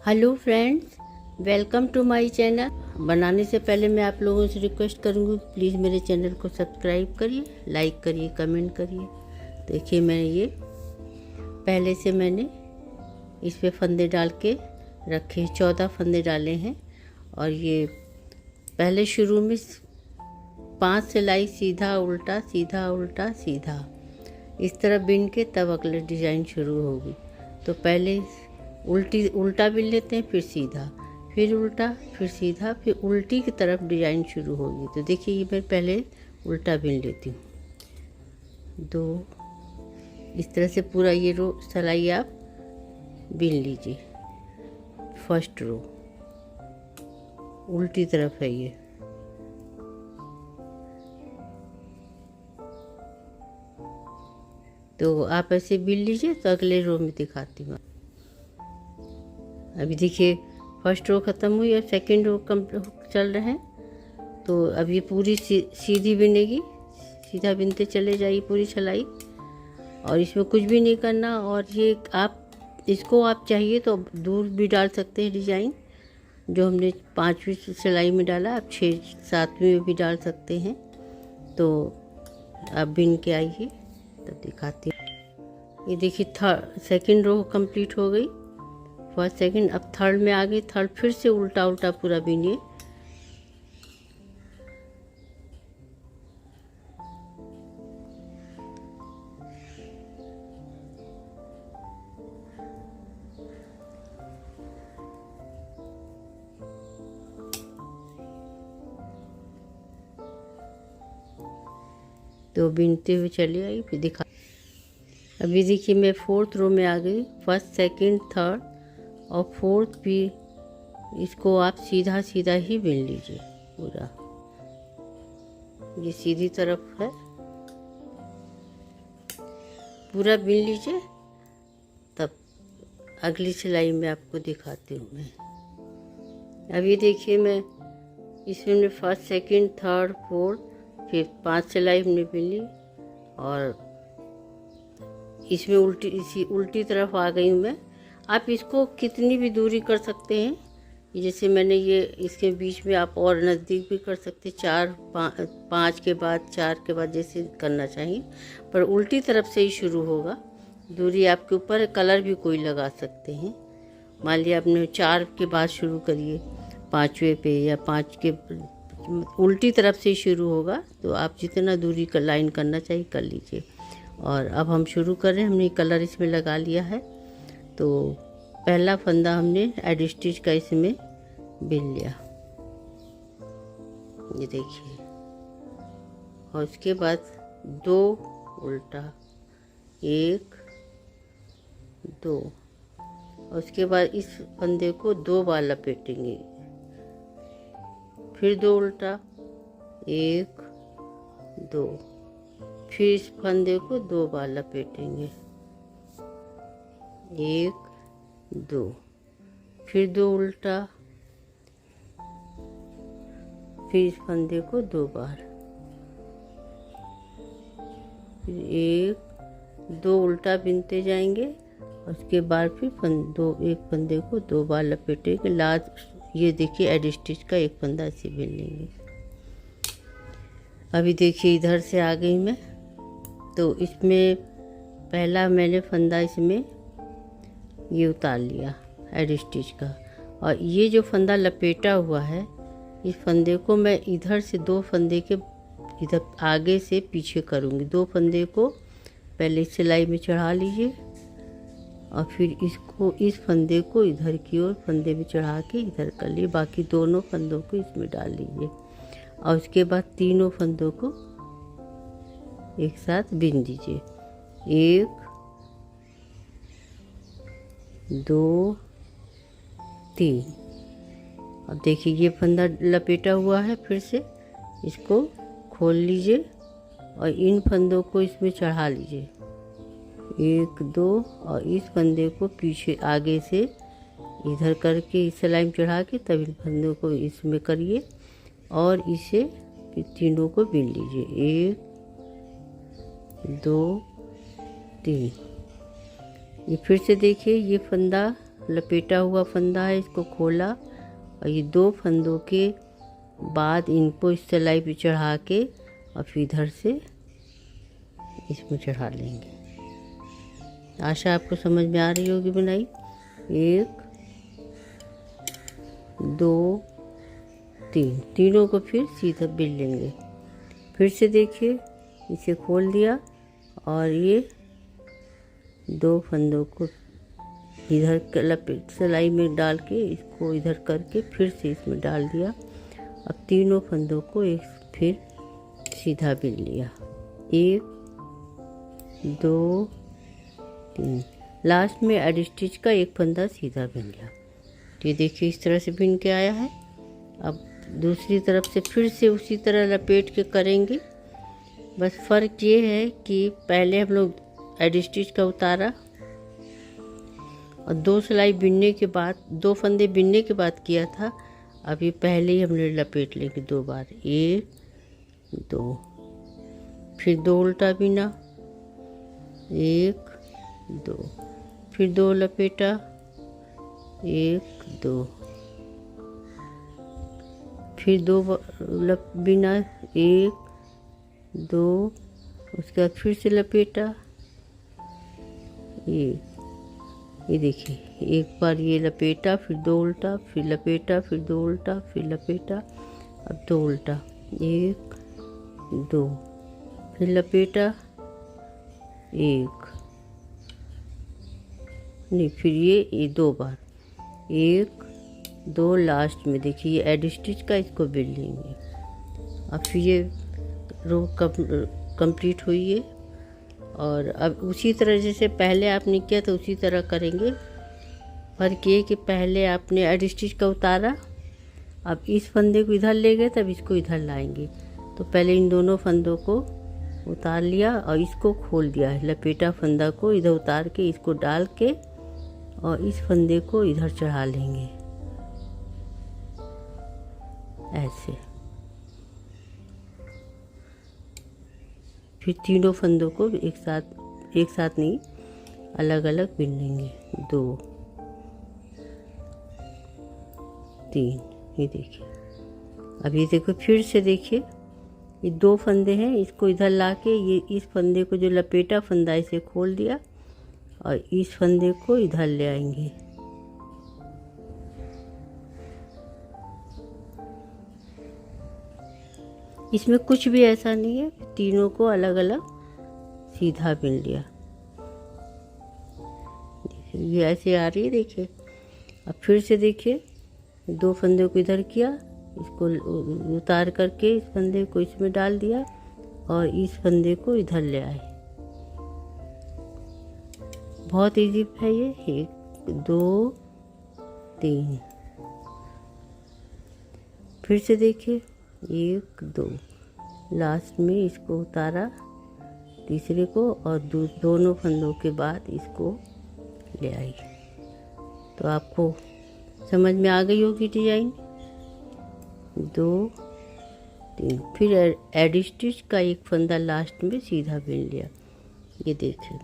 Hello friends, welcome to my channel. बनाने से पहले मैं आप लोगों से रिक्वेस्ट करूंगी कि प्लीज़ मेरे चैनल को सब्सक्राइब करिए, लाइक करिए, कमेंट करिए। देखिए मैंने इस पे फंदे डाल के रखे, 14 फंदे डाले हैं। और ये पहले शुरू में 5 सिलाई सीधा उल्टा सीधा उल्टा सीधा इस तरह बिन के तब अगले डिज़ाइन शुरू होगी। तो पहले उल्टा बिन लेते हैं, फिर सीधा, फिर उल्टा, फिर सीधा, फिर उल्टी की तरफ डिज़ाइन शुरू होगी। तो देखिए ये मैं पहले उल्टा बिन लेती हूँ। 2 इस तरह से पूरा ये रो सिलाई आप बिन लीजिए। फर्स्ट रो उल्टी तरफ है ये। तो आप ऐसे बिन लीजिए। तो अगले रो में दिखाती हूँ। अभी देखिए फर्स्ट रो ख़त्म हुई और सेकंड रो चल रहे हैं। तो अब ये पूरी सीधी बिनेगी, सीधा बिनते चले जाइए पूरी सिलाई। और इसमें कुछ भी नहीं करना। और ये इसको आप चाहिए तो दूर भी डाल सकते हैं डिज़ाइन, जो हमने 5वीं सिलाई में डाला, आप 6-7वीं में भी डाल सकते हैं। तो आप बिन के आइए तब दिखाती हूँ। ये देखिए सेकंड रो कंप्लीट हो गई, फर्स्ट सेकंड। अब थर्ड में आ गई। थर्ड फिर से उल्टा उल्टा पूरा बिनिए। तो बिनते हुए चली आई, फिर दिखा। अभी देखिए मैं 4th रो में आ गई। फर्स्ट सेकंड थर्ड और 4th भी इसको आप सीधा सीधा ही बिन लीजिए पूरा। ये सीधी तरफ है, पूरा बिन लीजिए। तब अगली सिलाई में आपको दिखाती हूँ मैं। अभी देखिए मैं इसमें फर्स्ट सेकंड थर्ड फोर्थ फिर 5 सिलाई हमने बिन ली। और इसमें उल्टी तरफ आ गई हूँ मैं। आप इसको कितनी भी दूरी कर सकते हैं। जैसे मैंने ये इसके बीच में आप और नज़दीक भी कर सकते हैं, 5 के बाद 4 के बाद, जैसे करना चाहिए। पर उल्टी तरफ से ही शुरू होगा। दूरी आपके ऊपर है, कलर भी कोई लगा सकते हैं। मान लिया आपने 4 के बाद शुरू करिए 5वें पे, या 5 के उल्टी तरफ से ही शुरू होगा। तो आप जितना दूरी का लाइन करना चाहिए कर लीजिए। और अब हम शुरू कर रहे हैं। हमने कलर इसमें लगा लिया है। तो पहला फंदा हमने एड स्टिच का इसमें बिन लिया, ये देखिए। और उसके बाद 2 उल्टा, 1 2। और उसके बाद इस फंदे को 2 बार लपेटेंगे, फिर 2 उल्टा, 1 2। फिर इस फंदे को 2 बार लपेटेंगे, 1 2। फिर 2 उल्टा, फिर इस फंदे को 2 बार, फिर 1 2 उल्टा बिनते जाएंगे। उसके बाद फिर एक फंदे को 2 बार लपेटेंगे। लास्ट ये देखिए एड स्टिच का एक फंदा ऐसे बिन लेंगे। अभी देखिए इधर से आ गई मैं। तो इसमें पहला मैंने फंदा इसमें ये उतार लिया एड स्टिच का। और ये जो फंदा लपेटा हुआ है, इस फंदे को मैं इधर से 2 फंदे के इधर आगे से पीछे करूँगी। 2 फंदे को पहले सिलाई में चढ़ा लीजिए और फिर इस फंदे को इधर की ओर फंदे में चढ़ा के इधर कर लिए। बाकी दोनों फंदों को इसमें डाल लीजिए। और उसके बाद तीनों फंदों को एक साथ बिन दीजिए, 1 2 3। अब देखिए ये फंदा लपेटा हुआ है, फिर से इसको खोल लीजिए और इन फंदों को इसमें चढ़ा लीजिए, 1 2। और इस फंदे को पीछे आगे से इधर करके इस सिलाई में चढ़ा के तब इन फंदों को इसमें करिए और इसे तीनों को बिन लीजिए, 1 2 3। ये फिर से देखिए ये फंदा लपेटा हुआ फंदा है, इसको खोला और ये 2 फंदों के बाद इनको इस सिलाई पे चढ़ा के और फिर इधर से इसमें चढ़ा लेंगे। आशा आपको समझ में आ रही होगी बनाई। 1 2 3, तीनों को फिर सीधा बिल लेंगे। फिर से देखिए, इसे खोल दिया और ये 2 फंदों को इधर लपेट सिलाई में डाल के इसको इधर करके फिर से इसमें डाल दिया। अब तीनों फंदों को एक फिर सीधा बिल लिया। 1 2 3, लास्ट में एड स्टिच का एक फंदा सीधा बिन लिया। तो ये देखिए इस तरह से बिन के आया है। अब दूसरी तरफ से फिर से उसी तरह लपेट के करेंगे। बस फ़र्क ये है कि पहले हम लोग एड स्टिच का उतारा और 2 सिलाई बिनने के बाद 2 फंदे बिनने के बाद किया था। अभी पहले ही हमने लपेट लेंगे 2 बार। 1 2, फिर 2 उल्टा बिना, 1 2, फिर 2 लपेटा, 1 2, फिर 2 बिना, 1 2, उसके बाद फिर से लपेटा, ये देखिए एक बार ये लपेटा, फिर 2 उल्टा, फिर लपेटा, फिर 2 उल्टा, फिर लपेटा, अब 2 उल्टा, 1 2, फिर लपेटा, 1 नहीं, फिर ये 2 बार, 1 2, लास्ट में देखिए ये एड स्टिच का इसको बिल लेंगे। अब फिर ये रो कंप्लीट हुई है। और अब उसी तरह जैसे पहले आपने किया था उसी तरह करेंगे। फर्क ये कि पहले आपने एड स्टिच का उतारा, अब इस फंदे को इधर ले गए, तब इसको इधर लाएंगे। तो पहले इन दोनों फंदों को उतार लिया और इसको खोल दिया है। लपेटा फंदा को इधर उतार के इसको डाल के और इस फंदे को इधर चढ़ा लेंगे ऐसे। फिर तीनों फंदों को एक साथ नहीं, अलग अलग बिन लेंगे। 2 3, ये देखिए। अब ये देखो फिर से देखिए, ये 2 फंदे हैं, इसको इधर लाके ये इस फंदे को जो लपेटा फंदा इसे खोल दिया और इस फंदे को इधर ले आएंगे। इसमें कुछ भी ऐसा नहीं है, तीनों को अलग अलग सीधा बिन लिया। देखिए ये ऐसे आ रही है, देखिए। अब फिर से देखिए, 2 फंदे को इधर किया, इसको उतार करके इस फंदे को इसमें डाल दिया और इस फंदे को इधर ले आए। बहुत इजी है ये। 1 2 3, फिर से देखिए 1 2, लास्ट में इसको उतारा तीसरे को और दोनों फंदों के बाद इसको ले आई। तो आपको समझ में आ गई होगी डिजाइन। 2 3, फिर एड स्टिच का एक फंदा लास्ट में सीधा बिन लिया। ये देखिए।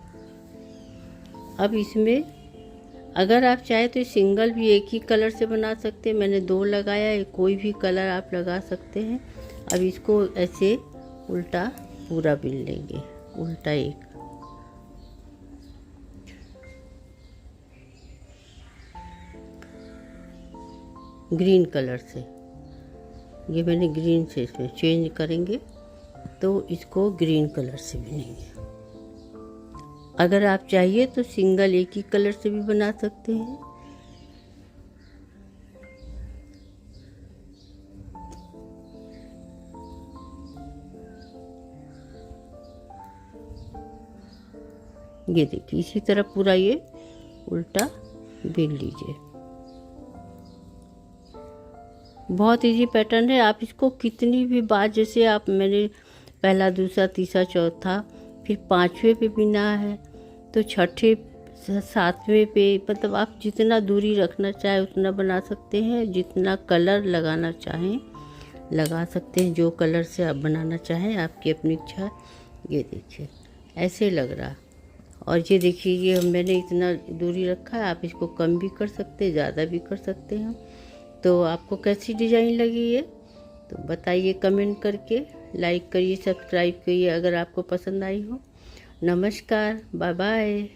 अब इसमें अगर आप चाहे तो सिंगल भी एक ही कलर से बना सकते हैं। मैंने 2 लगाया है, कोई भी कलर आप लगा सकते हैं। अब इसको ऐसे उल्टा पूरा बिन लेंगे, उल्टा एक। ग्रीन कलर से, ये मैंने ग्रीन से इसमें चेंज करेंगे तो इसको ग्रीन कलर से बिनेंगे। अगर आप चाहिए तो सिंगल एक ही कलर से भी बना सकते हैं। ये देखिए इसी तरह पूरा ये उल्टा बिन लीजिए। बहुत इजी पैटर्न है। आप इसको कितनी भी बार, जैसे आप मैंने पहला दूसरा तीसरा चौथा फिर 5वें पे बिना है तो 6ठे 7वें पे, मतलब आप जितना दूरी रखना चाहे उतना बना सकते हैं। जितना कलर लगाना चाहें लगा सकते हैं। जो कलर से आप बनाना चाहें आपकी अपनी इच्छा। ये देखिए ऐसे लग रहा और ये देखिए, ये मैंने इतना दूरी रखा है, आप इसको कम भी कर सकते हैं, ज़्यादा भी कर सकते हैं। तो आपको कैसी डिज़ाइन लगी ये तो बताइए कमेंट करके, लाइक करिए, सब्सक्राइब करिए अगर आपको पसंद आई हो। नमस्कार, बाय बाय।